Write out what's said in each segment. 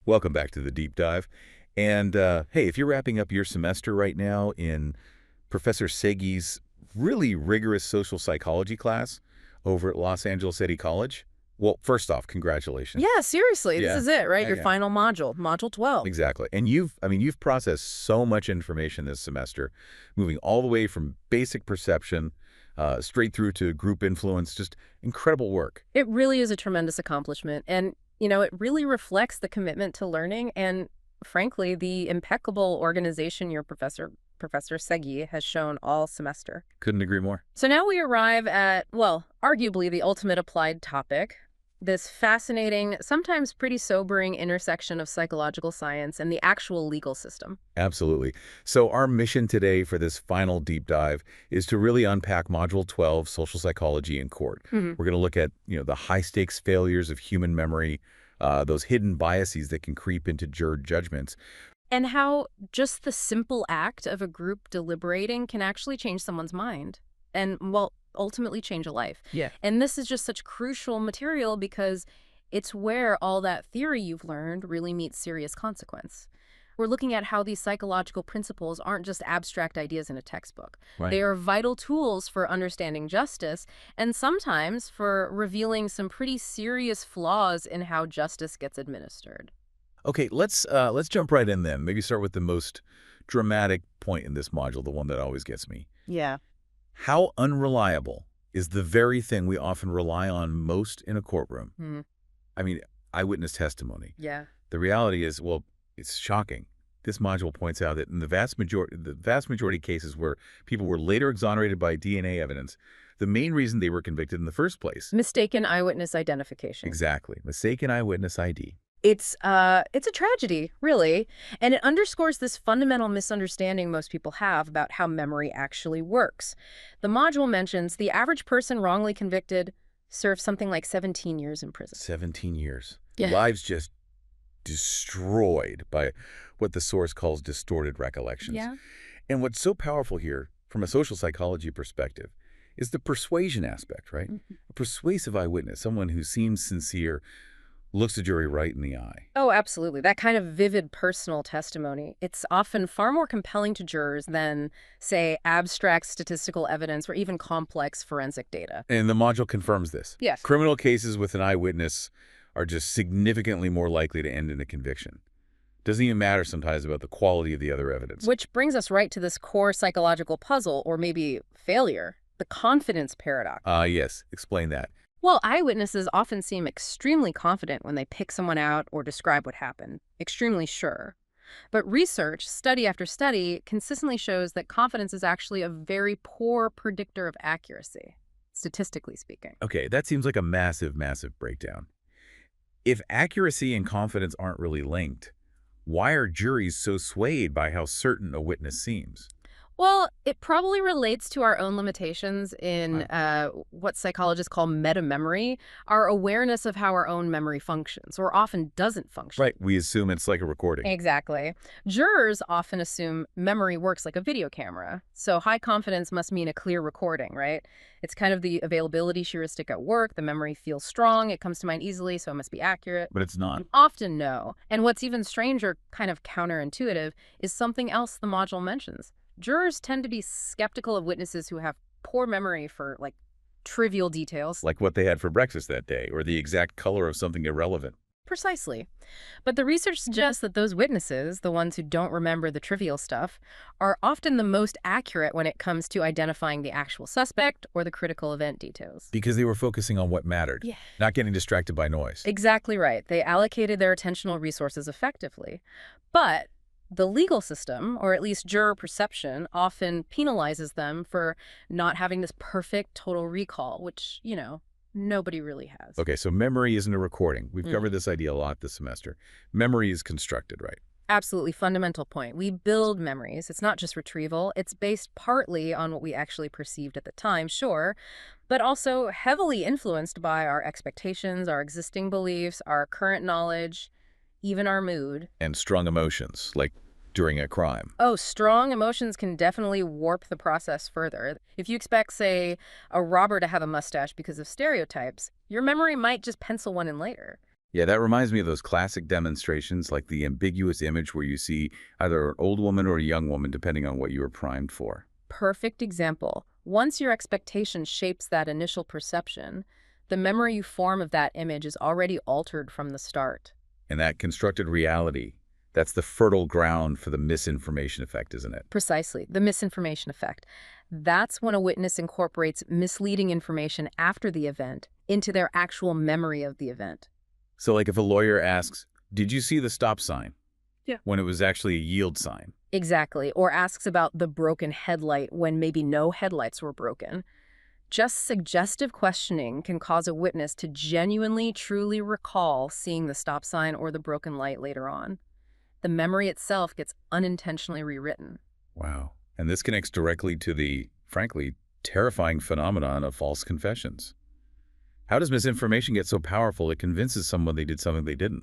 Welcome back to the deep dive. And hey, if you're wrapping up your semester right now in Professor Segi's really rigorous social psychology class over at Los Angeles City College, well, first off, congratulations. Yeah, seriously, this Yeah, is it, right? yeah, Your yeah, final module, module 12. exactly. And you've processed so much information this semester, moving all the way from basic perception straight through to group influence, just incredible work. It really is a tremendous accomplishment. And, it really reflects the commitment to learning and, frankly, the impeccable organization your Professor Segi has shown all semester. Couldn't agree more. So now we arrive at, well, arguably the ultimate applied topic, this fascinating, sometimes pretty sobering intersection of psychological science and the actual legal system. Absolutely. So our mission today for this final deep dive is to really unpack Module 12, Social Psychology in Court. Mhm. We're going to look at, the high-stakes failures of human memory, those hidden biases that can creep into juror judgments. And how just the simple act of a group deliberating can actually change someone's mind and, well, ultimately change a life. Yeah. And this is just such crucial material because it's where all that theory you've learned really meets serious consequence. We're looking at how these psychological principles aren't just abstract ideas in a textbook. Right. They are vital tools for understanding justice and sometimes for revealing some pretty serious flaws in how justice gets administered. Okay, let's jump right in then. Maybe start with the most dramatic point in this module, the one that always gets me. Yeah. How unreliable is the very thing we often rely on most in a courtroom? Hmm. I mean, eyewitness testimony. Yeah. The reality is, well, it's shocking. This module points out that in the vast majority of cases where people were later exonerated by DNA evidence, the main reason they were convicted in the first place. Mistaken eyewitness identification. Exactly. Mistaken eyewitness ID. It's a tragedy, really, and it underscores this fundamental misunderstanding most people have about how memory actually works. The module mentions the average person wrongly convicted serves something like 17 years in prison. 17 years. Yeah. Lives just destroyed by what the source calls distorted recollections. Yeah. And what's so powerful here, from a social psychology perspective, is the persuasion aspect, right? Mhm. A persuasive eyewitness, someone who seems sincere, looks the jury right in the eye. Oh, absolutely. That kind of vivid personal testimony. It's often far more compelling to jurors than, say, abstract statistical evidence or even complex forensic data. And the module confirms this. Yes. Criminal cases with an eyewitness are just significantly more likely to end in a conviction. Doesn't even matter sometimes about the quality of the other evidence. Which brings us right to this core psychological puzzle, or maybe failure, the confidence paradox. Yes. Explain that. Well, eyewitnesses often seem extremely confident when they pick someone out or describe what happened, extremely sure. But research, study after study, consistently shows that confidence is actually a very poor predictor of accuracy, statistically speaking. Okay, that seems like a massive, massive breakdown. If accuracy and confidence aren't really linked, why are juries so swayed by how certain a witness seems? Well, it probably relates to our own limitations in what psychologists call metamemory, our awareness of how our own memory functions, or often doesn't function. Right, we assume it's like a recording. Exactly. Jurors often assume memory works like a video camera, so high confidence must mean a clear recording, right? It's kind of the availability heuristic at work. The memory feels strong, it comes to mind easily, so it must be accurate. But it's not. Often no. And what's even stranger, kind of counterintuitive, is something else the module mentions. Jurors tend to be skeptical of witnesses who have poor memory for, like, trivial details. Like what they had for breakfast that day, or the exact color of something irrelevant. Precisely. But the research suggests that those witnesses, the ones who don't remember the trivial stuff, are often the most accurate when it comes to identifying the actual suspect or the critical event details. Because they were focusing on what mattered, Yeah. not getting distracted by noise. Exactly right. They allocated their attentional resources effectively. But the legal system, or at least juror perception, often penalizes them for not having this perfect total recall, which, nobody really has. Okay, so memory isn't a recording. We've Mm. covered this idea a lot this semester. Memory is constructed, right? Absolutely fundamental point. We build memories. It's not just retrieval. It's based partly on what we actually perceived at the time, sure, but also heavily influenced by our expectations, our existing beliefs, our current knowledge, even our mood. And strong emotions, like during a crime. Oh, strong emotions can definitely warp the process further. If you expect, say, a robber to have a mustache because of stereotypes, your memory might just pencil one in later. Yeah, that reminds me of those classic demonstrations, like the ambiguous image where you see either an old woman or a young woman, depending on what you were primed for. Perfect example. Once your expectation shapes that initial perception, the memory you form of that image is already altered from the start. And that constructed reality, that's the fertile ground for the misinformation effect, isn't it? Precisely, the misinformation effect. That's when a witness incorporates misleading information after the event into their actual memory of the event. So like if a lawyer asks, did you see the stop sign? Yeah. When it was actually a yield sign. Exactly, or asks about the broken headlight when maybe no headlights were broken. Just suggestive questioning can cause a witness to genuinely, truly recall seeing the stop sign or the broken light later on. The memory itself gets unintentionally rewritten. Wow. And this connects directly to the, frankly, terrifying phenomenon of false confessions. How does misinformation get so powerful it convinces someone they did something they didn't?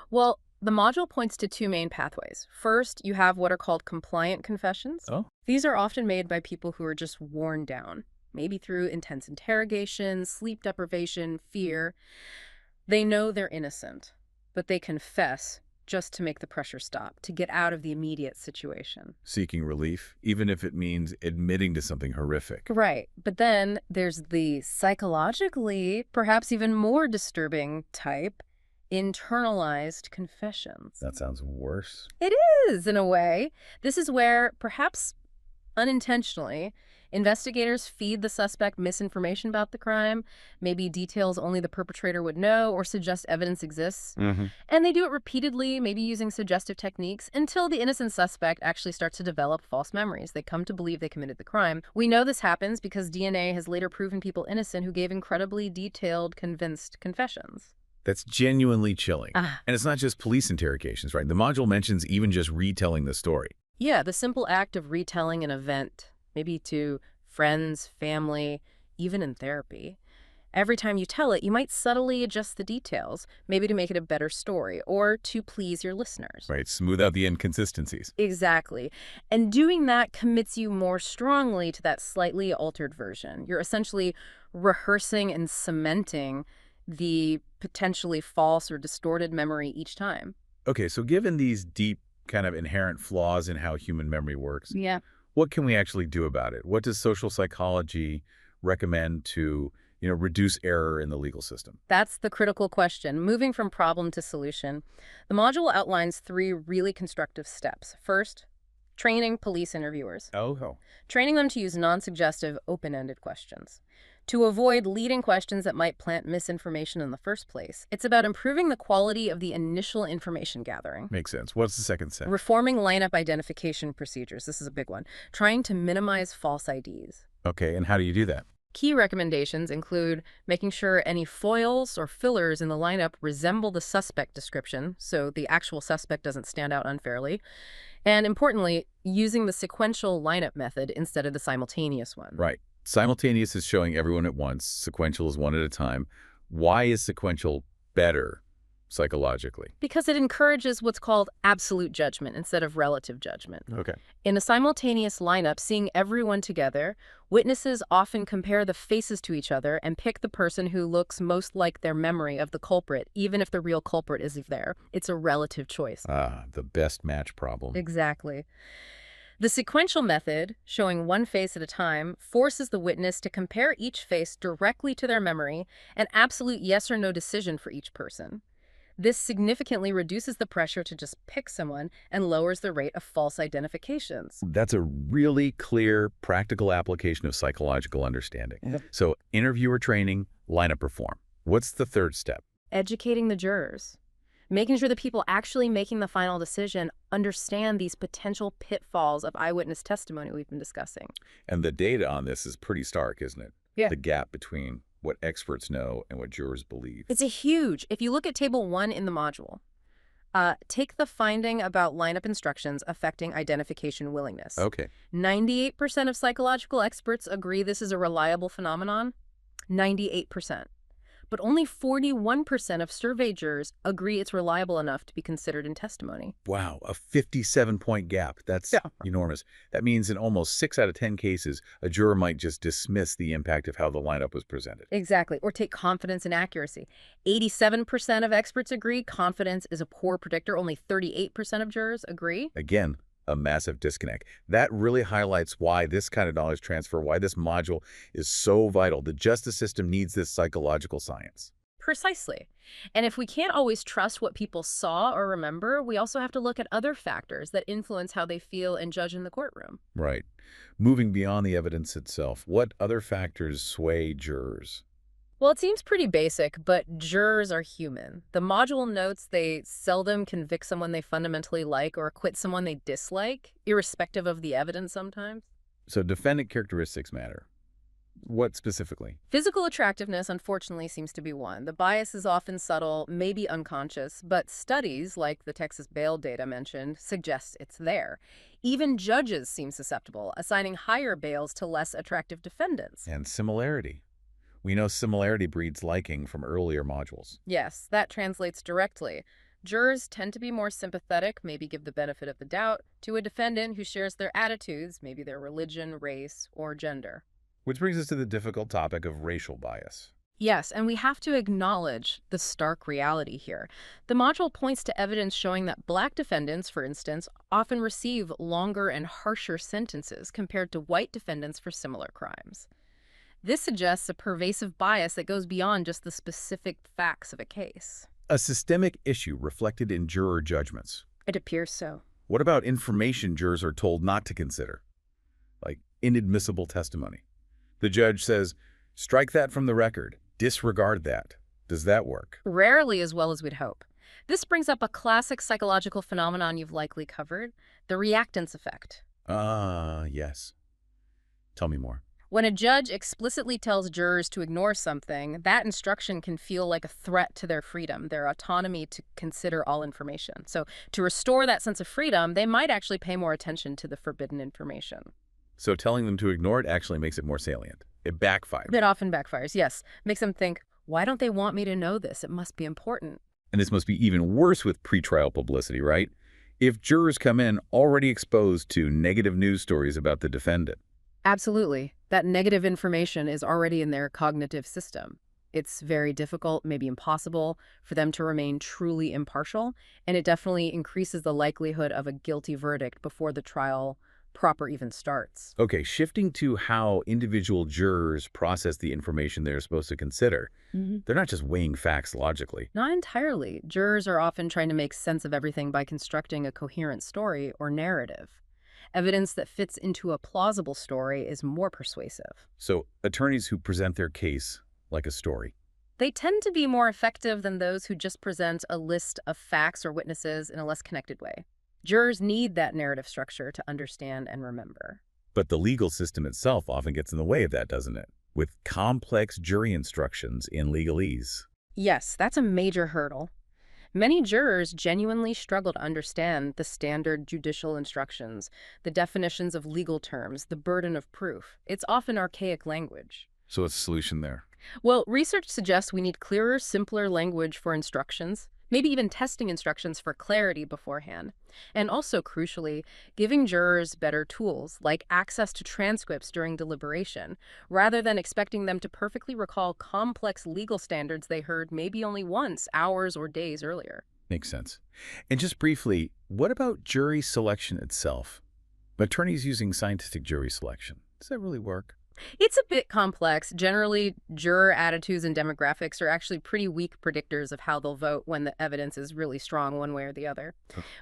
Well, the module points to two main pathways. First, you have what are called compliant confessions. Oh, These are often made by people who are just worn down, maybe through intense interrogation, sleep deprivation, fear. They know they're innocent, but they confess just to make the pressure stop, to get out of the immediate situation. seeking relief, even if it means admitting to something horrific. Right. But then there's the psychologically, perhaps even more disturbing type, internalized confessions. That sounds worse. It is, in a way. This is where, perhaps unintentionally, investigators feed the suspect misinformation about the crime, maybe details only the perpetrator would know, or suggest evidence exists. And they do it repeatedly, maybe using suggestive techniques, until the innocent suspect actually starts to develop false memories. They come to believe they committed the crime. We know this happens because DNA has later proven people innocent who gave incredibly detailed, convinced confessions. That's genuinely chilling. Ah. And it's not just police interrogations, right? The module mentions even just retelling the story. Yeah, the simple act of retelling an event, maybe to friends, family, even in therapy. Every time you tell it, you might subtly adjust the details, maybe to make it a better story or to please your listeners. Right, smooth out the inconsistencies. Exactly. And doing that commits you more strongly to that slightly altered version. You're essentially rehearsing and cementing the potentially false or distorted memory each time. Okay, so given these deep kind of inherent flaws in how human memory works, Yeah. what can we actually do about it? What does social psychology recommend to, reduce error in the legal system? That's the critical question. Moving from problem to solution, the module outlines 3 really constructive steps. First, training police interviewers. Oh. Training them to use non-suggestive, open-ended questions. To avoid leading questions that might plant misinformation in the first place. It's about improving the quality of the initial information gathering. Makes sense. What's the second step? Reforming lineup identification procedures. This is a big one. Trying to minimize false IDs. Okay, and how do you do that? Key recommendations include making sure any foils or fillers in the lineup resemble the suspect description, so the actual suspect doesn't stand out unfairly. And importantly, using the sequential lineup method instead of the simultaneous one. Right. Simultaneous is showing everyone at once. Sequential is one at a time. Why is sequential better psychologically? Because it encourages what's called absolute judgment instead of relative judgment. Okay. In a simultaneous lineup, seeing everyone together, witnesses often compare the faces to each other and pick the person who looks most like their memory of the culprit, even if the real culprit isn't there. It's a relative choice. Ah, the best match problem. Exactly. The sequential method, showing one face at a time, forces the witness to compare each face directly to their memory, an absolute yes or no decision for each person. This significantly reduces the pressure to just pick someone and lowers the rate of false identifications. That's a really clear, practical application of psychological understanding. Yep. So interviewer training, lineup reform. What's the third step? Educating the jurors. Making sure the people actually making the final decision understand these potential pitfalls of eyewitness testimony we've been discussing. And the data on this is pretty stark, isn't it? Yeah. The gap between what experts know and what jurors believe. It's a huge. If you look at Table 1 in the module, take the finding about lineup instructions affecting identification willingness. Okay. 98% of psychological experts agree this is a reliable phenomenon. 98%. but only 41% of survey jurors agree it's reliable enough to be considered in testimony. Wow, a 57-point gap. That's Yeah. enormous. That means in almost 6 out of 10 cases, a juror might just dismiss the impact of how the lineup was presented. Exactly. Or take confidence in accuracy. 87% of experts agree confidence is a poor predictor. Only 38% of jurors agree. Again, a massive disconnect. That really highlights why this kind of knowledge transfer, why this module is so vital. The justice system needs this psychological science. Precisely. And if we can't always trust what people saw or remember, we also have to look at other factors that influence how they feel and judge in the courtroom. Right. Moving beyond the evidence itself, what other factors sway jurors? Well, it seems pretty basic, but jurors are human. The module notes they seldom convict someone they fundamentally like or acquit someone they dislike, irrespective of the evidence sometimes. So defendant characteristics matter. What specifically? Physical attractiveness, unfortunately, seems to be one. The bias is often subtle, maybe unconscious, but studies, like the Texas bail data mentioned, suggest it's there. Even judges seem susceptible, assigning higher bails to less attractive defendants. And similarity. We know similarity breeds liking from earlier modules. Yes, that translates directly. Jurors tend to be more sympathetic, maybe give the benefit of the doubt, to a defendant who shares their attitudes, maybe their religion, race, or gender. Which brings us to the difficult topic of racial bias. Yes, and we have to acknowledge the stark reality here. The module points to evidence showing that Black defendants, for instance, often receive longer and harsher sentences compared to white defendants for similar crimes. This suggests a pervasive bias that goes beyond just the specific facts of a case. A systemic issue reflected in juror judgments. It appears so. What about information jurors are told not to consider? Like inadmissible testimony. The judge says, strike that from the record. Disregard that. Does that work? Rarely as well as we'd hope. This brings up a classic psychological phenomenon you've likely covered, the reactance effect. Ah, yes. Tell me more. When a judge explicitly tells jurors to ignore something, that instruction can feel like a threat to their freedom, their autonomy to consider all information. So to restore that sense of freedom, they might actually pay more attention to the forbidden information. So telling them to ignore it actually makes it more salient. It backfires. It often backfires, yes. Makes them think, why don't they want me to know this? It must be important. And this must be even worse with pretrial publicity, right? If jurors come in already exposed to negative news stories about the defendant. Absolutely. That negative information is already in their cognitive system. It's very difficult, maybe impossible, for them to remain truly impartial, and it definitely increases the likelihood of a guilty verdict before the trial proper even starts. Okay, shifting to how individual jurors process the information they're supposed to consider. They're not just weighing facts logically. Not entirely. Jurors are often trying to make sense of everything by constructing a coherent story or narrative. Evidence that fits into a plausible story is more persuasive. So attorneys who present their case like a story. They tend to be more effective than those who just present a list of facts or witnesses in a less connected way. Jurors need that narrative structure to understand and remember. But the legal system itself often gets in the way of that, doesn't it? With complex jury instructions in legalese. Yes, that's a major hurdle. Many jurors genuinely struggle to understand the standard judicial instructions, the definitions of legal terms, the burden of proof. It's often archaic language. So what's the solution there? Well, research suggests we need clearer, simpler language for instructions, maybe even testing instructions for clarity beforehand. And also, crucially, giving jurors better tools, like access to transcripts during deliberation, rather than expecting them to perfectly recall complex legal standards they heard maybe only once, hours or days earlier. Makes sense. And just briefly, what about jury selection itself? Attorneys using scientific jury selection. Does that really work? It's a bit complex. Generally, juror attitudes and demographics are actually pretty weak predictors of how they'll vote when the evidence is really strong one way or the other.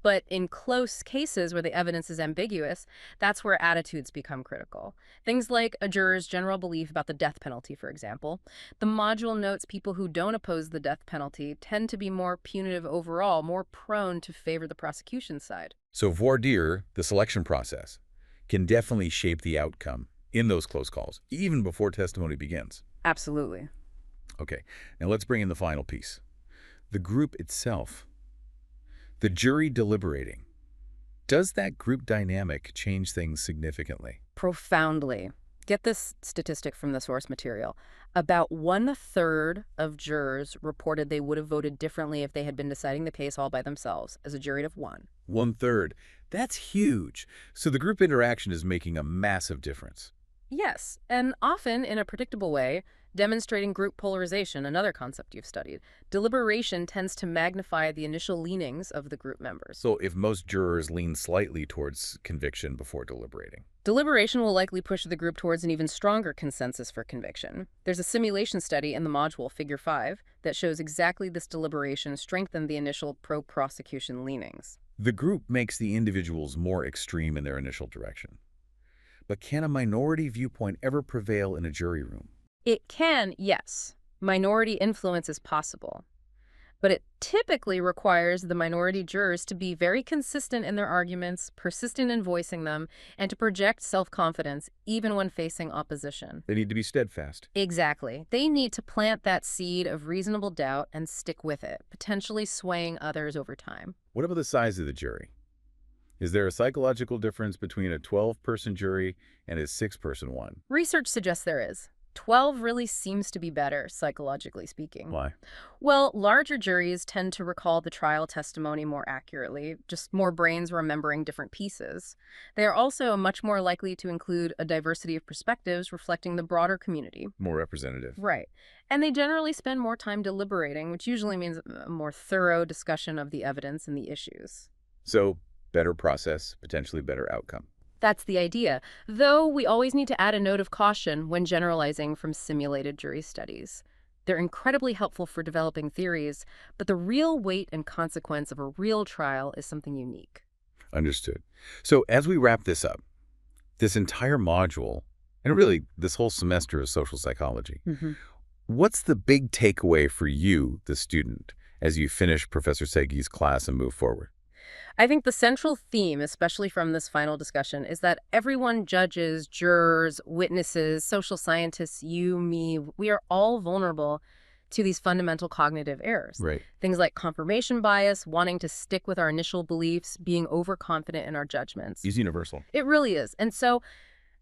But in close cases where the evidence is ambiguous, that's where attitudes become critical. Things like a juror's general belief about the death penalty, for example. The module notes people who don't oppose the death penalty tend to be more punitive overall, more prone to favor the prosecution's side. So voir dire, the selection process, can definitely shape the outcome in those close calls, even before testimony begins. Absolutely. Okay, now let's bring in the final piece. The group itself. The jury deliberating. Does that group dynamic change things significantly? Profoundly. Get this statistic from the source material. About 1/3 of jurors reported they would have voted differently if they had been deciding the case all by themselves, as a jury of one. 1/3. That's huge. So the group interaction is making a massive difference. Yes, and often in a predictable way, demonstrating group polarization, another concept you've studied. Deliberation tends to magnify the initial leanings of the group members. So if most jurors lean slightly towards conviction before deliberating. Deliberation will likely push the group towards an even stronger consensus for conviction. There's a simulation study in the module, Figure 5, that shows exactly this deliberation strengthened the initial pro-prosecution leanings. The group makes the individuals more extreme in their initial direction. But can a minority viewpoint ever prevail in a jury room? It can, yes. Minority influence is possible. But it typically requires the minority jurors to be very consistent in their arguments, persistent in voicing them, and to project self-confidence even when facing opposition. They need to be steadfast. Exactly. They need to plant that seed of reasonable doubt and stick with it, potentially swaying others over time. What about the size of the jury? Is there a psychological difference between a 12-person jury and a 6-person one? Research suggests there is. 12 really seems to be better, psychologically speaking. Why? Well, larger juries tend to recall the trial testimony more accurately, just more brains remembering different pieces. They are also much more likely to include a diversity of perspectives reflecting the broader community. More representative. Right. And they generally spend more time deliberating, which usually means a more thorough discussion of the evidence and the issues. So, better process, potentially better outcome. That's the idea, though we always need to add a note of caution when generalizing from simulated jury studies. They're incredibly helpful for developing theories, but the real weight and consequence of a real trial is something unique. Understood. So as we wrap this up, this entire module, and really this whole semester of social psychology, what's the big takeaway for you, the student, as you finish Professor Segi's class and move forward? I think the central theme, especially from this final discussion, is that everyone, judges, jurors, witnesses, social scientists, you, me, we are all vulnerable to these fundamental cognitive errors. Right. Things like confirmation bias, wanting to stick with our initial beliefs, being overconfident in our judgments. It's universal. It really is. And so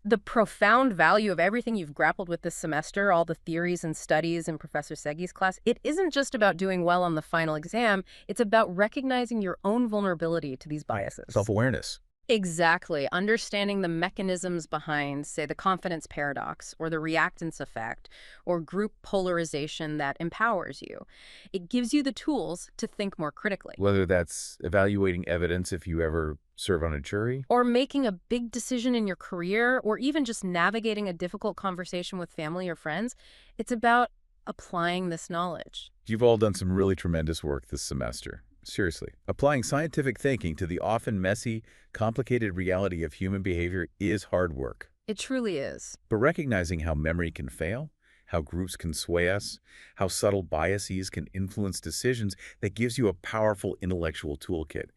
the profound value of everything you've grappled with this semester, all the theories and studies in Professor Segi's class, it isn't just about doing well on the final exam. It's about recognizing your own vulnerability to these biases. Self-awareness. Exactly. Understanding the mechanisms behind, say, the confidence paradox or the reactance effect or group polarization that empowers you. It gives you the tools to think more critically. Whether that's evaluating evidence if you ever serve on a jury. Or making a big decision in your career, or even just navigating a difficult conversation with family or friends. It's about applying this knowledge. You've all done some really tremendous work this semester. Seriously. Applying scientific thinking to the often messy, complicated reality of human behavior is hard work. It truly is. But recognizing how memory can fail, how groups can sway us, how subtle biases can influence decisions, that gives you a powerful intellectual toolkit.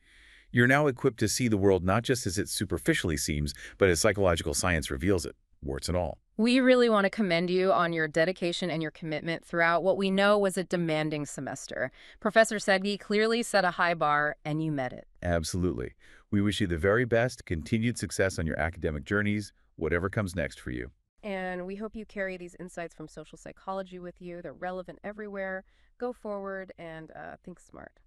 You're now equipped to see the world not just as it superficially seems, but as psychological science reveals it, warts and all. We really want to commend you on your dedication and your commitment throughout what we know was a demanding semester. Professor Segi clearly set a high bar, and you met it. Absolutely. We wish you the very best, continued success on your academic journeys, whatever comes next for you. And we hope you carry these insights from social psychology with you. They're relevant everywhere. Go forward and think smart.